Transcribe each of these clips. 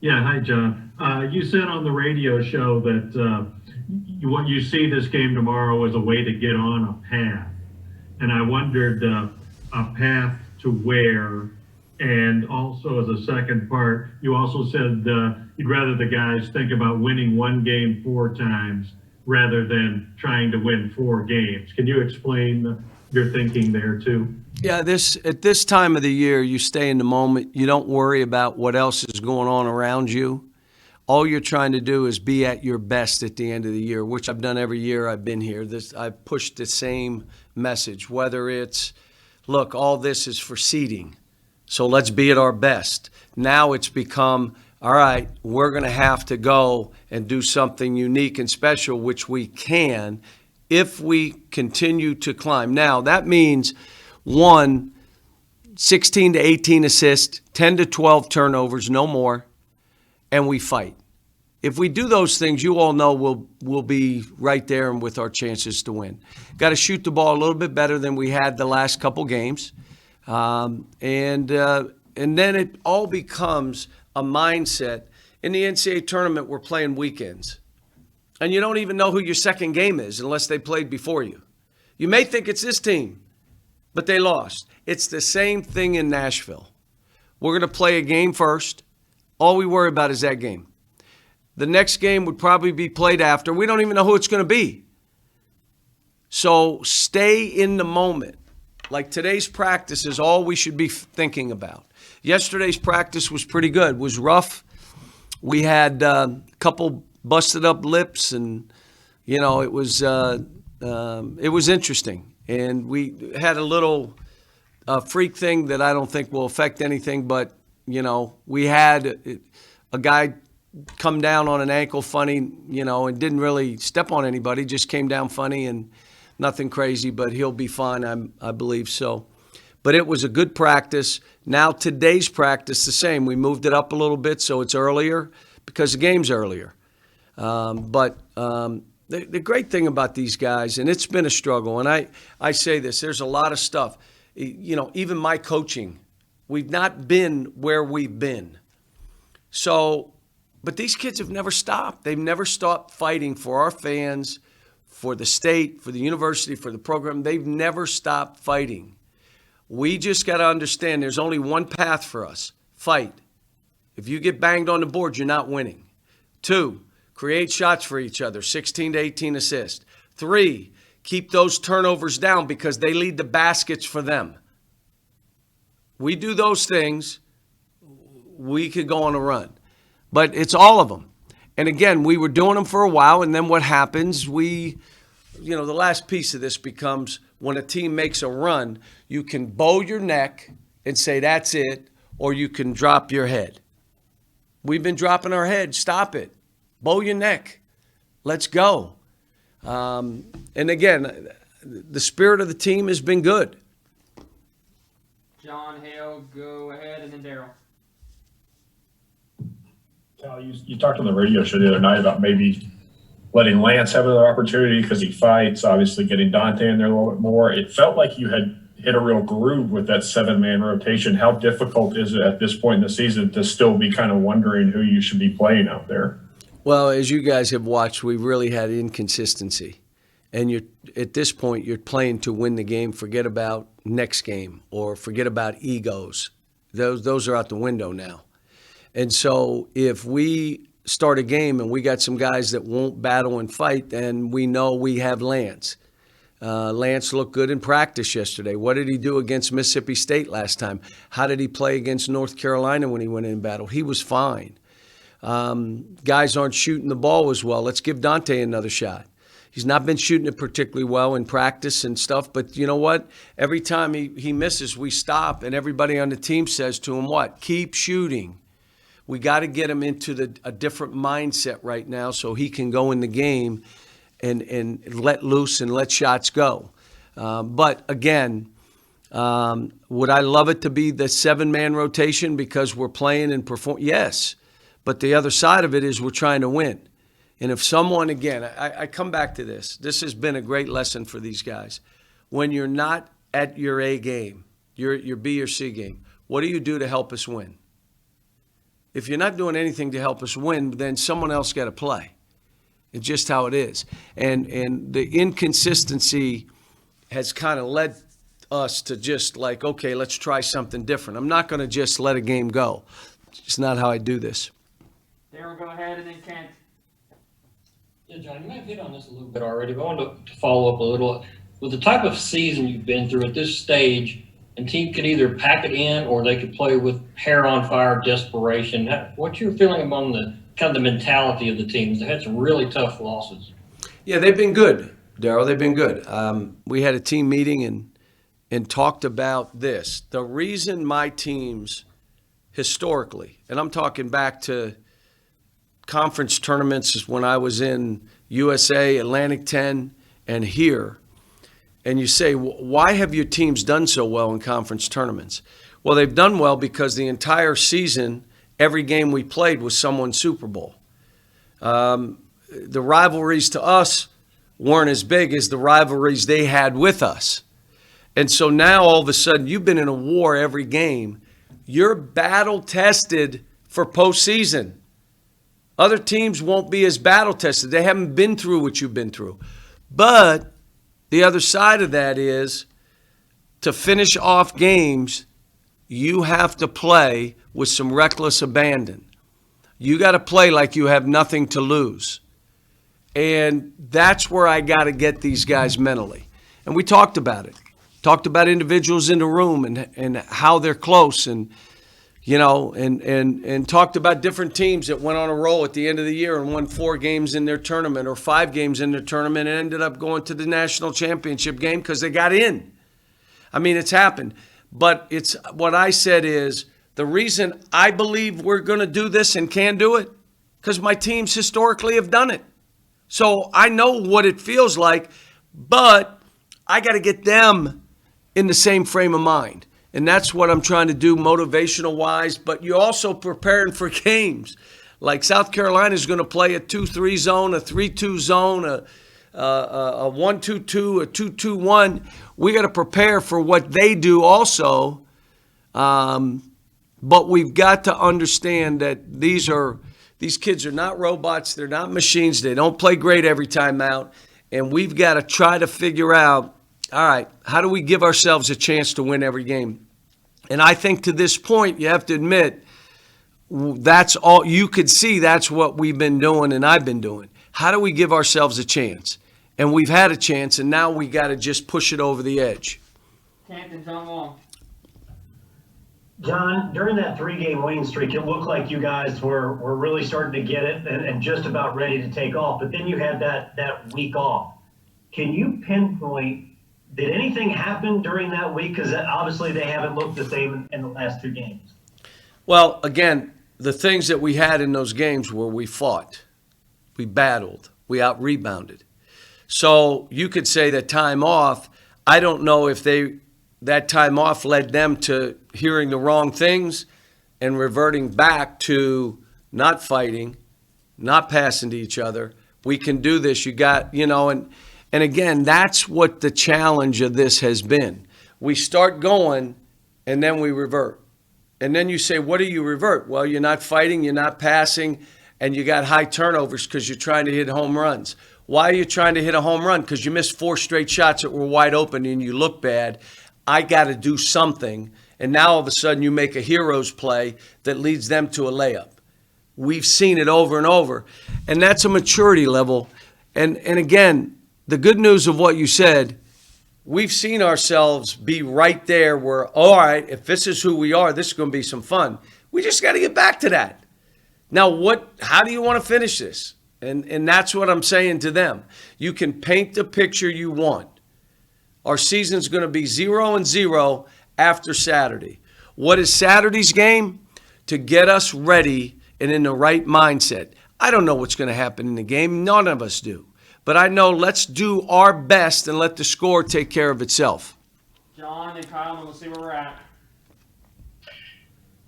Yeah, hi, John. You said on the radio show that what you see this game tomorrow as a way to get on a path. And I wondered a path to where, and also as a second part, you also said you'd rather the guys think about winning one game four times rather than trying to win four games. Can you explain your thinking there too? Yeah, this at this time of the year, you stay in the moment. You don't worry about what else is going on around you. All you're trying to do is be at your best at the end of the year, which I've done every year I've been here. I've pushed the same message, whether it's, look, all this is for seeding, so let's be at our best. Now it's become, all right, we're going to have to go and do something unique and special, which we can if we continue to climb. Now, that means one, 16 to 18 assists, 10 to 12 turnovers, no more, and we fight. If we do those things, you all know we'll be right there and with our chances to win. Got to shoot the ball a little bit better than we had the last couple games, and then it all becomes a mindset. In the NCAA tournament, we're playing weekends, and you don't even know who your second game is unless they played before you. You may think it's this team, but they lost. It's the same thing in Nashville. We're going to play a game first. All we worry about is that game. The next game would probably be played after. We don't even know who it's going to be. So stay in the moment. Like today's practice is all we should be thinking about. Yesterday's practice was pretty good. It was rough. We had a couple busted up lips, and it was interesting. And we had a little freak thing that I don't think will affect anything, but we had a guy come down on an ankle funny, and didn't really step on anybody, just came down funny and nothing crazy, but he'll be fine, I believe so. But it was a good practice. Now today's practice, the same. We moved it up a little bit so it's earlier because the game's earlier. But the great thing about these guys, and it's been a struggle, and I say this, there's a lot of stuff. Even my coaching, we've not been where we've been. So, but these kids have never stopped. They've never stopped fighting for our fans, for the state, for the university, for the program. They've never stopped fighting. We just got to understand there's only one path for us. Fight. If you get banged on the board, you're not winning. 2, create shots for each other, 16 to 18 assists. 3, keep those turnovers down because they lead the baskets for them. We do those things, we could go on a run. But it's all of them. And again, we were doing them for a while, and then what happens, the last piece of this becomes when a team makes a run, you can bow your neck and say that's it, or you can drop your head. We've been dropping our head. Stop it. Bow your neck. Let's go. And again, the spirit of the team has been good. John Hale, go ahead, and then Daryl. Cal, you talked on the radio show the other night about maybe letting Lance have another opportunity because he fights, obviously getting Dante in there a little bit more. It felt like you had hit a real groove with that 7-man rotation. How difficult is it at this point in the season to still be kind of wondering who you should be playing out there? Well, as you guys have watched, we've really had inconsistency. And at this point, you're playing to win the game. Forget about next game or forget about egos. Those are out the window now. And so if we start a game and we got some guys that won't battle and fight, then we know we have Lance. Lance looked good in practice yesterday. What did he do against Mississippi State last time? How did he play against North Carolina when he went in battle? He was fine. Guys aren't shooting the ball as well. Let's give Dante another shot. He's not been shooting it particularly well in practice and stuff, but you know what? Every time he misses, we stop, and everybody on the team says to him, what? Keep shooting. We got to get him into a different mindset right now so he can go in the game and let loose and let shots go. But again, would I love it to be the 7-man rotation because we're playing and perform? Yes. But the other side of it is we're trying to win. And if someone, again, I come back to this. This has been a great lesson for these guys. When you're not at your A game, your B or C game, what do you do to help us win? if you're not doing anything to help us win, then someone else got to play. It's just how it is. And the inconsistency has kind of led us to just like, okay, let's try something different. I'm not going to just let a game go. It's just not how I do this. Daryl, go ahead, and then Kent. Yeah, John, you may have hit on this a little bit already, but I wanted to follow up a little. With the type of season you've been through at this stage, and team could either pack it in or they could play with hair on fire, desperation. What's your feeling among the kind of the mentality of the teams? They had some really tough losses. Yeah, they've been good, Daryl. They've been good. We had a team meeting and talked about this. The reason my teams historically, and I'm talking back to conference tournaments is when I was in USA, Atlantic 10, and here. And you say, why have your teams done so well in conference tournaments? Well, they've done well because the entire season, every game we played was someone's Super Bowl. The rivalries to us weren't as big as the rivalries they had with us. And so now all of a sudden, you've been in a war every game. You're battle tested for postseason. Other teams won't be as battle tested. They haven't been through what you've been through. But the other side of that is to finish off games, you have to play with some reckless abandon. You got to play like you have nothing to lose. And that's where I got to get these guys mentally. And we talked about it. Talked about individuals in the room and how they're close and and talked about different teams that went on a roll at the end of the year and won 4 games in their tournament or 5 games in their tournament and ended up going to the national championship game because they got in. I mean, it's happened. But it's what I said is the reason I believe we're going to do this and can do it because my teams historically have done it. So I know what it feels like, but I got to get them in the same frame of mind. And that's what I'm trying to do motivational-wise, but you're also preparing for games. Like South Carolina is going to play a 2-3 zone, a 3-2 zone, a 1-2-2, a 2-2-1. We got to prepare for what they do also, but we've got to understand that these kids are not robots. They're not machines. They don't play great every time out, and we've got to try to figure out, all right, how do we give ourselves a chance to win every game? And I think to this point, you have to admit, that's all you could see. That's what we've been doing and I've been doing. How do we give ourselves a chance? And we've had a chance, and now we got to just push it over the edge. Kent and John Long. John, during that 3-game winning streak, it looked like you guys were really starting to get it and just about ready to take off. But then you had that week off. Can you pinpoint, did anything happen during that week? Because obviously they haven't looked the same in the last 2 games. Well, again, the things that we had in those games were we fought, we battled, we out-rebounded. So you could say that time off, I don't know if that time off led them to hearing the wrong things and reverting back to not fighting, not passing to each other. We can do this. You got, and again, that's what the challenge of this has been. We start going, and then we revert. And then you say, what do you revert? Well, you're not fighting, you're not passing, and you got high turnovers because you're trying to hit home runs. Why are you trying to hit a home run? Because you missed 4 straight shots that were wide open and you look bad. I got to do something. And now all of a sudden you make a hero's play that leads them to a layup. We've seen it over and over. And that's a maturity level. And again, the good news of what you said, we've seen ourselves be right there where, all right, if this is who we are, this is going to be some fun. We just got to get back to that. Now, how do you want to finish this? And that's what I'm saying to them. You can paint the picture you want. Our season's going to be 0-0 after Saturday. What is Saturday's game? To get us ready and in the right mindset. I don't know what's going to happen in the game. None of us do. But I know let's do our best and let the score take care of itself. John and Kyle, and we'll see where we're at.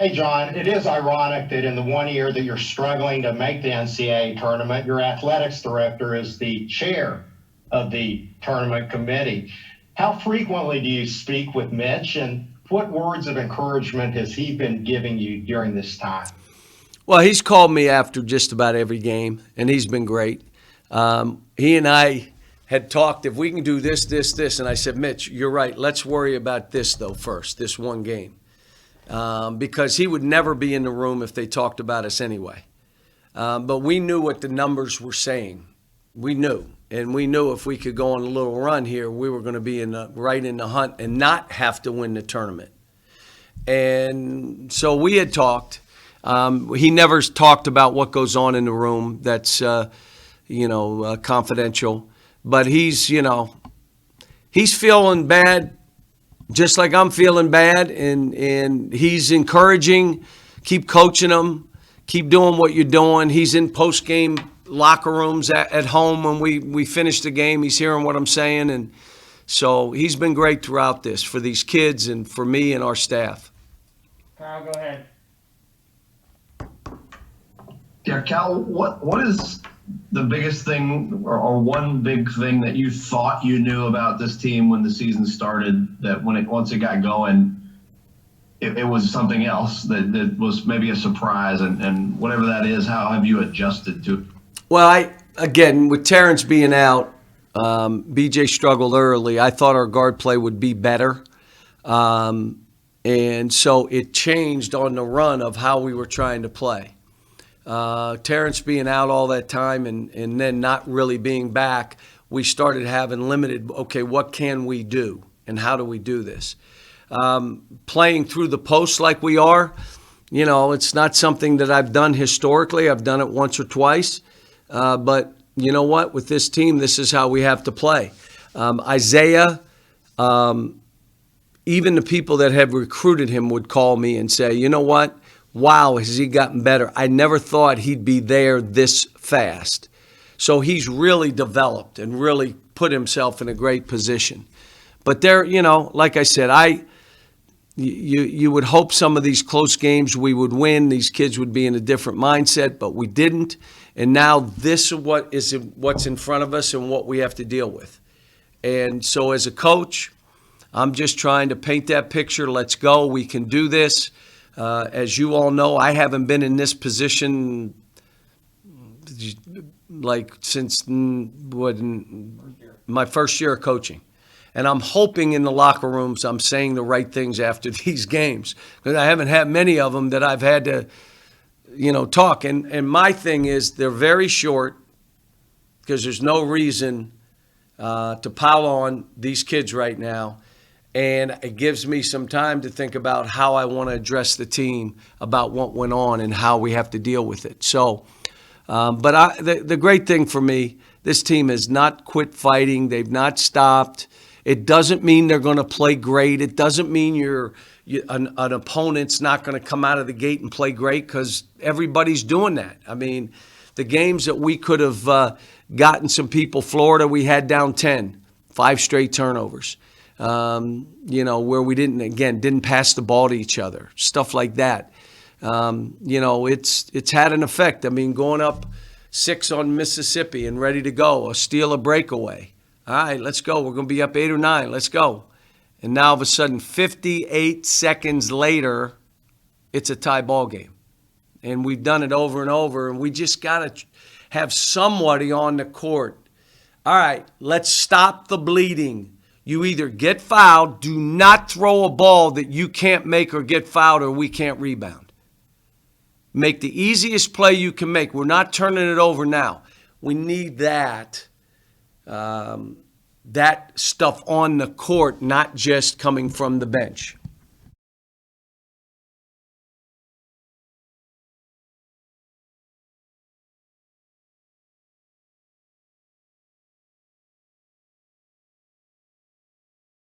Hey, John, it is ironic that in the one year that you're struggling to make the NCAA tournament, your athletics director is the chair of the tournament committee. How frequently do you speak with Mitch, and what words of encouragement has he been giving you during this time? Well, he's called me after just about every game, and he's been great. He and I had talked, if we can do this, this, this, and I said, Mitch, you're right. Let's worry about this, though, first, this one game. Because he would never be in the room if they talked about us anyway. But we knew what the numbers were saying. We knew. And we knew if we could go on a little run here, we were going to be right in the hunt and not have to win the tournament. And so we had talked. He never talked about what goes on in the room. That's, confidential. But he's feeling bad, just like I'm feeling bad. And he's encouraging, keep coaching them, keep doing what you're doing. He's in post-game locker rooms at home when we finish the game. He's hearing what I'm saying. And so he's been great throughout this for these kids and for me and our staff. Kyle, go ahead. Yeah, Cal, what is the biggest thing or one big thing that you thought you knew about this team when the season started, that once it got going, it was something else that was maybe a surprise, and whatever that is, how have you adjusted to it? Well, again, with Terrence being out, BJ struggled early. I thought our guard play would be better. And so it changed on the run of how we were trying to play. Terrence being out all that time and then not really being back, we started having limited, okay, what can we do and how do we do this? Playing through the post like we are, it's not something that I've done historically. I've done it once or twice. But you know what? With this team, this is how we have to play. Isaiah, even the people that have recruited him would call me and say, you know what? Wow, has he gotten better? I never thought he'd be there this fast. So he's really developed and really put himself in a great position. But there, like I said, you would hope some of these close games we would win. These kids would be in a different mindset, but we didn't. And now this is what's in front of us and what we have to deal with. And so as a coach, I'm just trying to paint that picture. Let's go. We can do this. As you all know, I haven't been in this position since my first year of coaching. And I'm hoping in the locker rooms I'm saying the right things after these games, because I haven't had many of them that I've had to, talk. And my thing is they're very short, because there's no reason to pile on these kids right now. And it gives me some time to think about how I want to address the team about what went on and how we have to deal with it. So, the great thing for me, this team has not quit fighting. They've not stopped. It doesn't mean they're going to play great. It doesn't mean an opponent's not going to come out of the gate and play great, because everybody's doing that. I mean, the games that we could have gotten some people, Florida, we had down 10, 5 straight turnovers. Where we didn't pass the ball to each other, stuff like that. It's had an effect. I mean, going up 6 on Mississippi and ready to go, steal a breakaway. All right, let's go. We're going to be up 8 or 9. Let's go. And now all of a sudden, 58 seconds later, it's a tie ball game. And we've done it over and over, and we just got to have somebody on the court. All right, let's stop the bleeding. You either get fouled, do not throw a ball that you can't make or get fouled or we can't rebound. Make the easiest play you can make. We're not turning it over now. We need that stuff on the court, not just coming from the bench.